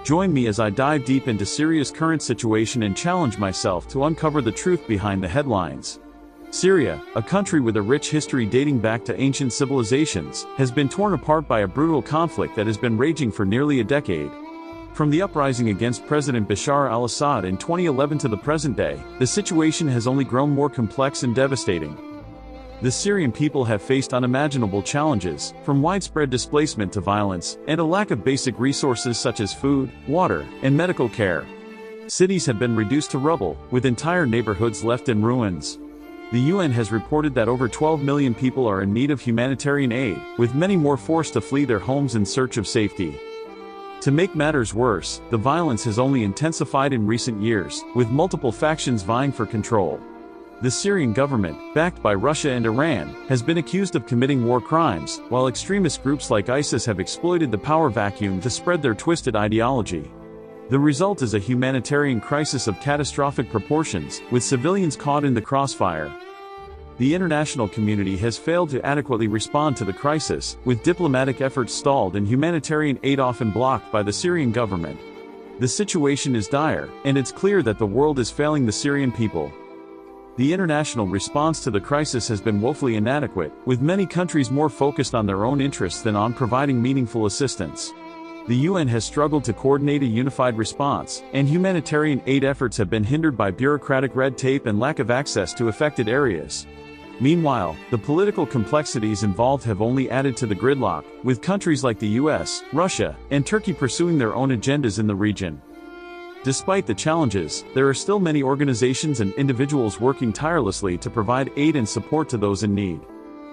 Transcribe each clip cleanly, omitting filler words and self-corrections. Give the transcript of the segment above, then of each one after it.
Join me as I dive deep into Syria's current situation and challenge myself to uncover the truth behind the headlines. Syria, a country with a rich history dating back to ancient civilizations, has been torn apart by a brutal conflict that has been raging for nearly a decade. From the uprising against President Bashar al-Assad in 2011 to the present day, the situation has only grown more complex and devastating. The Syrian people have faced unimaginable challenges, from widespread displacement to violence, and a lack of basic resources such as food, water, and medical care. Cities have been reduced to rubble, with entire neighborhoods left in ruins. The UN has reported that over 12 million people are in need of humanitarian aid, with many more forced to flee their homes in search of safety. To make matters worse, the violence has only intensified in recent years, with multiple factions vying for control. The Syrian government, backed by Russia and Iran, has been accused of committing war crimes, while extremist groups like ISIS have exploited the power vacuum to spread their twisted ideology. The result is a humanitarian crisis of catastrophic proportions, with civilians caught in the crossfire. The international community has failed to adequately respond to the crisis, with diplomatic efforts stalled and humanitarian aid often blocked by the Syrian government. The situation is dire, and it's clear that the world is failing the Syrian people. The international response to the crisis has been woefully inadequate, with many countries more focused on their own interests than on providing meaningful assistance. The UN has struggled to coordinate a unified response, and humanitarian aid efforts have been hindered by bureaucratic red tape and lack of access to affected areas. Meanwhile, the political complexities involved have only added to the gridlock, with countries like the US, Russia, and Turkey pursuing their own agendas in the region. Despite the challenges, there are still many organizations and individuals working tirelessly to provide aid and support to those in need.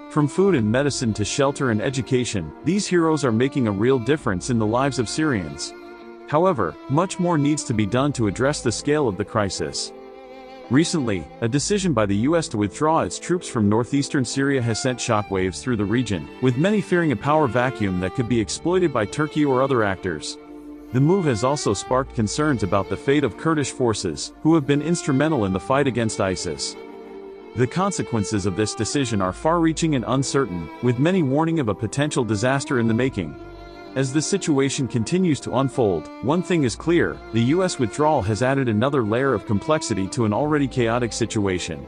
From food and medicine to shelter and education, these heroes are making a real difference in the lives of Syrians. However, much more needs to be done to address the scale of the crisis. Recently, a decision by the US to withdraw its troops from northeastern Syria has sent shockwaves through the region, with many fearing a power vacuum that could be exploited by Turkey or other actors. The move has also sparked concerns about the fate of Kurdish forces, who have been instrumental in the fight against ISIS. The consequences of this decision are far-reaching and uncertain, with many warning of a potential disaster in the making. As the situation continues to unfold, one thing is clear: the US withdrawal has added another layer of complexity to an already chaotic situation.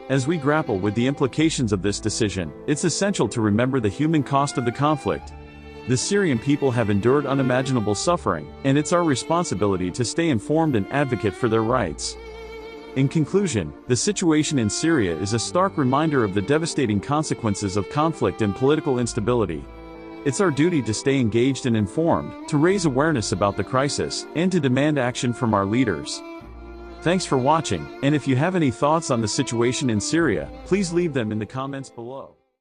As we grapple with the implications of this decision, it's essential to remember the human cost of the conflict. The Syrian people have endured unimaginable suffering, and it's our responsibility to stay informed and advocate for their rights. In conclusion, the situation in Syria is a stark reminder of the devastating consequences of conflict and political instability. It's our duty to stay engaged and informed, to raise awareness about the crisis, and to demand action from our leaders. Thanks for watching, and if you have any thoughts on the situation in Syria, please leave them in the comments below.